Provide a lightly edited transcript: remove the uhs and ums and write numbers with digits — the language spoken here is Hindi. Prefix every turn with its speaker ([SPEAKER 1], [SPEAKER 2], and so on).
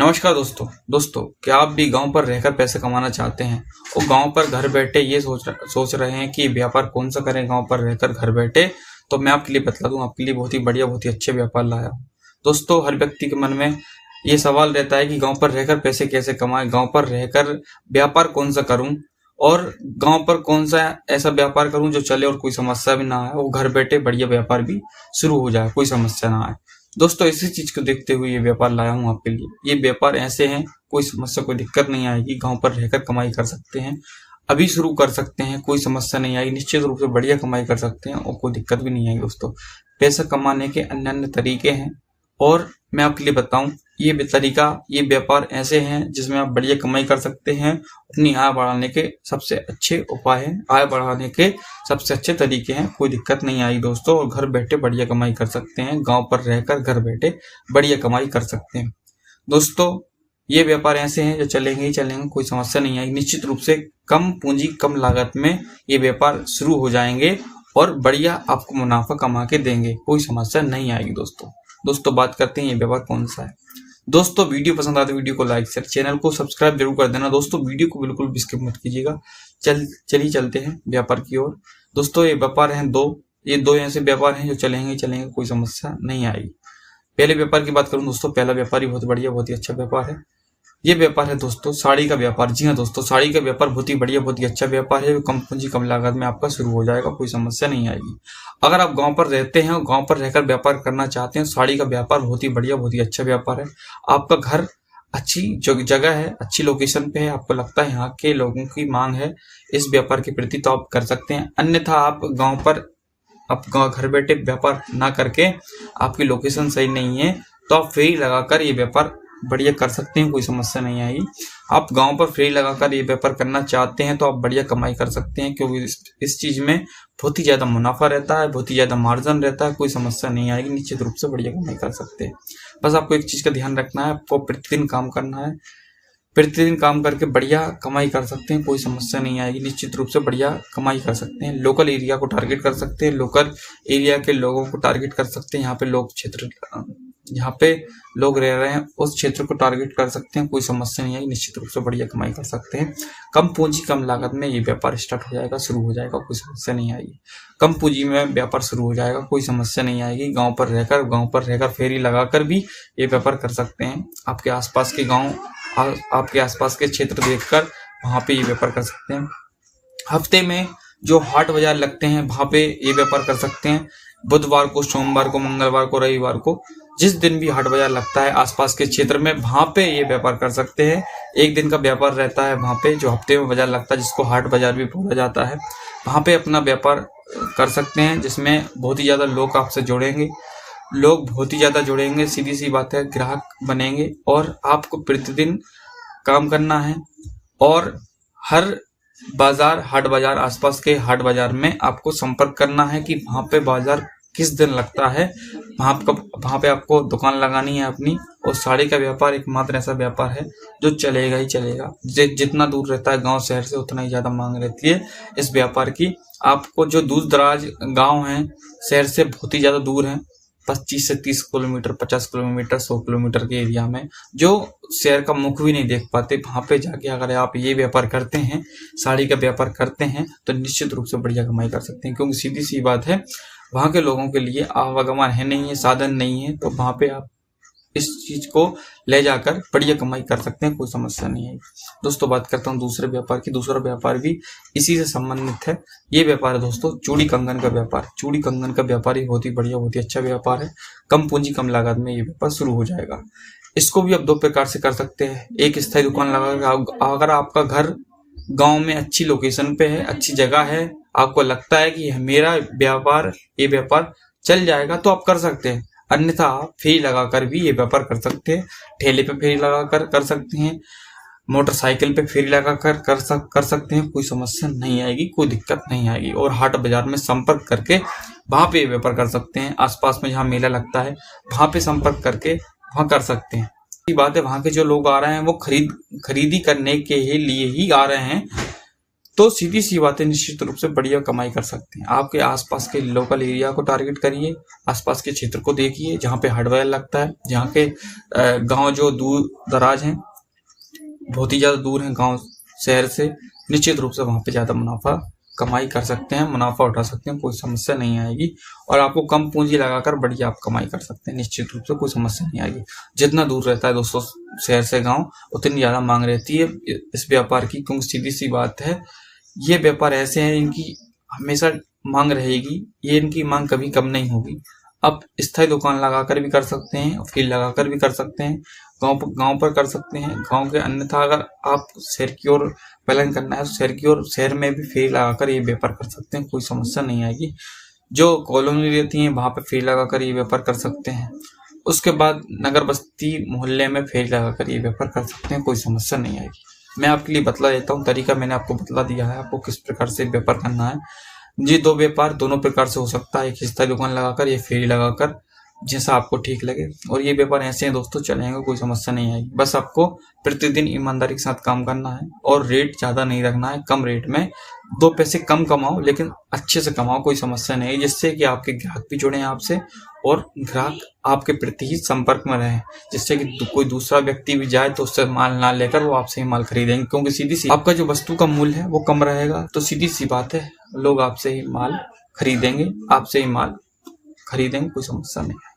[SPEAKER 1] नमस्कार दोस्तों क्या आप भी गांव पर रहकर पैसे कमाना चाहते हैं और गांव पर घर बैठे ये सोच रहे हैं कि व्यापार कौन सा करें गांव पर रहकर घर बैठे। तो मैं आपके लिए बतला दूं, आपके लिए बहुत ही बढ़िया बहुत ही अच्छे व्यापार लाया हूं। दोस्तों, हर व्यक्ति के मन में ये सवाल रहता है कि गांव पर रहकर पैसे कैसे कमाएं, गांव पर रहकर व्यापार कौन सा करूं और गांव पर कौन सा ऐसा व्यापार करूं जो चले और कोई समस्या भी ना आए, वो घर बैठे बढ़िया व्यापार भी शुरू हो जाए, कोई समस्या ना आए। दोस्तों, इसी चीज को देखते हुए ये व्यापार लाया हूं आपके लिए। ये व्यापार ऐसे हैं, कोई समस्या कोई दिक्कत नहीं आएगी, गांव पर रहकर कमाई कर सकते हैं, अभी शुरू कर सकते हैं, कोई समस्या नहीं आएगी, निश्चित रूप से बढ़िया कमाई कर सकते हैं और कोई दिक्कत भी नहीं आएगी। दोस्तों, पैसा कमाने के अन्य अन्य तरीके हैं और मैं आपके लिए बताऊं, ये व्यापार ऐसे हैं जिसमें आप बढ़िया कमाई कर सकते हैं। अपनी आय बढ़ाने के सबसे अच्छे उपाय हैं, आय बढ़ाने के सबसे अच्छे तरीके हैं, कोई दिक्कत नहीं आई दोस्तों, और घर बैठे बढ़िया कमाई कर सकते हैं। गांव पर रहकर घर बैठे बढ़िया कमाई कर सकते हैं। दोस्तों, ये व्यापार ऐसे हैं जो चलेंगे ही चलेंगे, कोई समस्या नहीं आएगी। निश्चित रूप से कम पूंजी कम लागत में ये व्यापार शुरू हो जाएंगे और बढ़िया आपको मुनाफा कमा के देंगे, कोई समस्या नहीं आएगी। दोस्तों बात करते हैं ये व्यापार कौन सा है। दोस्तों, वीडियो पसंद आते वीडियो को लाइक शेयर, चैनल को सब्सक्राइब जरूर कर देना। दोस्तों, वीडियो को बिल्कुल भी स्किप मत कीजिएगा। चलिए चलते हैं व्यापार की ओर। दोस्तों, ये व्यापार हैं ये दो ऐसे व्यापार हैं जो चलेंगे, कोई समस्या नहीं आएगी। पहले व्यापार की बात करूं दोस्तों, पहला व्यापार ही बहुत बढ़िया बहुत ही अच्छा व्यापार है। ये व्यापार है दोस्तों साड़ी का व्यापार। जी हाँ दोस्तों, साड़ी का व्यापार बहुत ही बढ़िया बहुत ही अच्छा व्यापार है। कम पूंजी कम लागत में आपका शुरू हो जाएगा, कोई समस्या नहीं आएगी। अगर आप गांव पर रहते हैं और गांव पर रहकर व्यापार करना चाहते हैं, साड़ी का व्यापार बहुत ही बढ़िया बहुत ही अच्छा व्यापार है। आपका घर अच्छी जगह है, अच्छी लोकेशन पे है, आपको लगता है यहाँ के लोगों की मांग है इस व्यापार के प्रति, तो आप कर सकते हैं। अन्यथा आप घर बैठे व्यापार ना करके, आपकी लोकेशन सही नहीं है तो आप फेरी लगाकर ये व्यापार बढ़िया कर सकते हैं, कोई समस्या नहीं आएगी। आप गांव पर फेरी लगाकर ये व्यापार करना चाहते हैं तो आप बढ़िया कमाई कर सकते हैं, क्योंकि इस चीज में बहुत ही ज्यादा मुनाफा रहता है, बहुत ही ज्यादा मार्जिन रहता है, कोई समस्या नहीं आएगी। निश्चित रूप से बढ़िया कमाई कर सकते हैं। बस आपको एक चीज का ध्यान रखना है, आपको प्रतिदिन काम करना है, प्रतिदिन काम करके बढ़िया कमाई कर सकते हैं, कोई समस्या नहीं आएगी। निश्चित रूप से बढ़िया कमाई कर सकते हैं। लोकल एरिया को टारगेट कर सकते हैं, लोकल एरिया के लोगों को टारगेट कर सकते हैं, यहाँ पे लोग रह रहे हैं उस क्षेत्र को टारगेट कर सकते हैं, कोई समस्या नहीं आएगी। निश्चित रूप से बढ़िया कमाई कर सकते हैं। कम पूंजी कम लागत में ये व्यापार स्टार्ट हो जाएगा, शुरू हो जाएगा, कोई समस्या नहीं आएगी। कम पूंजी में व्यापार शुरू हो जाएगा, कोई समस्या नहीं आएगी। गांव पर रहकर फेरी लगाकर भी ये व्यापार कर सकते हैं। आपके आसपास के क्षेत्र देखकर वहां पे ये व्यापार कर सकते हैं। हफ्ते में जो हाट बाजार लगते हैं वहां पे ये व्यापार कर सकते हैं। बुधवार को, सोमवार को, मंगलवार को, रविवार को, जिस दिन भी हाट बाजार लगता है आसपास के क्षेत्र में, वहां पे ये व्यापार कर सकते हैं। एक दिन का व्यापार रहता है वहां पे, जो हफ्ते में बाजार लगता है जिसको हाट बाजार भी बोला जाता है। वहां पे अपना व्यापार कर सकते हैं, जिसमें बहुत ही ज्यादा लोग आपसे जुड़ेंगे, सीधी सी बात है, ग्राहक बनेंगे और आपको प्रतिदिन काम करना है। और हर हाट बाजार आसपास के हाट बाजार में आपको संपर्क करना है कि वहां पे बाजार किस दिन लगता है, वहां पे आपको दुकान लगानी है अपनी। और साड़ी का व्यापार एकमात्र ऐसा व्यापार है जो चलेगा ही चलेगा। जितना दूर रहता है गांव शहर से, उतना ही ज्यादा मांग रहती है इस व्यापार की। आपको जो दूर दराज गांव हैं, शहर से बहुत ही ज्यादा दूर हैं, 25 से 30 किलोमीटर, 50 किलोमीटर, 100 किलोमीटर के एरिया में, जो शहर का मुख भी नहीं देख पाते, वहां पे जाके अगर आप ये व्यापार करते हैं, साड़ी का व्यापार करते हैं, तो निश्चित रूप से बढ़िया कमाई कर सकते हैं। क्योंकि सीधी सी बात है, वहां के लोगों के लिए आवागमन है नहीं है, साधन नहीं है, तो वहां पे आप इस चीज को ले जाकर बढ़िया कमाई कर सकते हैं, कोई समस्या नहीं है। दोस्तों, बात करता हूँ दूसरे व्यापार की। दूसरा व्यापार भी इसी से संबंधित है। ये व्यापार है दोस्तों चूड़ी कंगन का व्यापार। चूड़ी कंगन का व्यापार ही बहुत ही बढ़िया बहुत ही अच्छा व्यापार है। कम पूंजी कम लागत में ये व्यापार शुरू हो जाएगा। इसको भी आप दो प्रकार से कर सकते हैं। एक स्थायी दुकान लगाकर, अगर आपका घर गांव में अच्छी लोकेशन पे है, अच्छी जगह है, आपको लगता है कि मेरा ये व्यापार चल जाएगा, तो आप कर सकते हैं। अन्यथा आप फेरी लगाकर भी ये व्यापार कर सकते हैं। ठेले पे फेरी लगाकर कर सकते हैं, मोटरसाइकिल पे फेरी लगाकर कर सकते हैं, कोई समस्या नहीं आएगी, कोई दिक्कत नहीं आएगी। और हाट बाजार में संपर्क करके वहां पे व्यापार कर सकते हैं। आसपास में जहाँ मेला लगता है वहां पे संपर्क करके वहां कर सकते हैं। बात है, वहां के जो लोग आ रहे हैं वो खरीदी करने के लिए ही आ रहे हैं, तो सीधी सी बात है, निश्चित रूप से बढ़िया कमाई कर सकते हैं। आपके आसपास के लोकल एरिया को टारगेट करिए, आसपास के क्षेत्र को देखिए जहाँ पे हार्डवेयर लगता है, जहाँ के गांव जो दूर दराज हैं, बहुत ही ज़्यादा दूर हैं गांव शहर से, निश्चित रूप से वहाँ पे ज़्यादा मुनाफा कमाई कर सकते हैं, मुनाफा उठा सकते हैं, कोई समस्या नहीं आएगी। और आपको कम पूंजी लगाकर बढ़िया आप कमाई कर सकते हैं, निश्चित रूप से कोई समस्या नहीं आएगी। जितना दूर रहता है दोस्तों शहर से गांव, उतनी ज़्यादा मांग रहती है इस व्यापार की, क्योंकि सीधी सी बात है ये व्यापार ऐसे हैं इनकी हमेशा मांग रहेगी, ये इनकी मांग कभी कम नहीं होगी। आप स्थायी दुकान लगाकर भी कर सकते हैं, फील्ड लगाकर भी कर सकते हैं, गांव पर कर सकते हैं। गांव के अन्यथा अगर आप शहर की ओर प्लान करना है तो शहर की ओर, शहर में भी फील्ड लगाकर ये व्यापार कर सकते हैं, कोई समस्या नहीं आएगी। जो कॉलोनी रहती है वहां पर फील्ड लगाकर ये व्यापार कर सकते हैं। उसके बाद नगर बस्ती मोहल्ले में फील्ड लगाकर ये व्यापार कर सकते हैं, कोई समस्या नहीं आएगी। मैं आपके लिए बतला देता हूँ, तरीका मैंने आपको बतला दिया है, आपको किस प्रकार से व्यापार करना है। ये दो व्यापार दोनों प्रकार से हो सकता है, एक स्थायी दुकान लगाकर, ये फेरी लगाकर, जैसा आपको ठीक लगे। और ये व्यापार ऐसे हैं दोस्तों, चलेंगे, कोई समस्या नहीं आएगी। बस आपको प्रतिदिन ईमानदारी के साथ काम करना है और रेट ज़्यादा नहीं रखना है, कम रेट में 2 पैसे कम कमाओ लेकिन अच्छे से कमाओ, कोई समस्या नहीं है, जिससे कि आपके ग्राहक भी जुड़े आपसे और ग्राहक आपके प्रति ही संपर्क में रहे, जिससे कि कोई दूसरा व्यक्ति भी जाए तो उससे माल ना लेकर वो आपसे ही माल खरीदेंगे, क्योंकि सीधी सी आपका जो वस्तु का मूल्य है वो कम रहेगा। तो सीधी सी बात है, लोग आपसे ही माल खरीदेंगे, कोई समस्या नहीं है।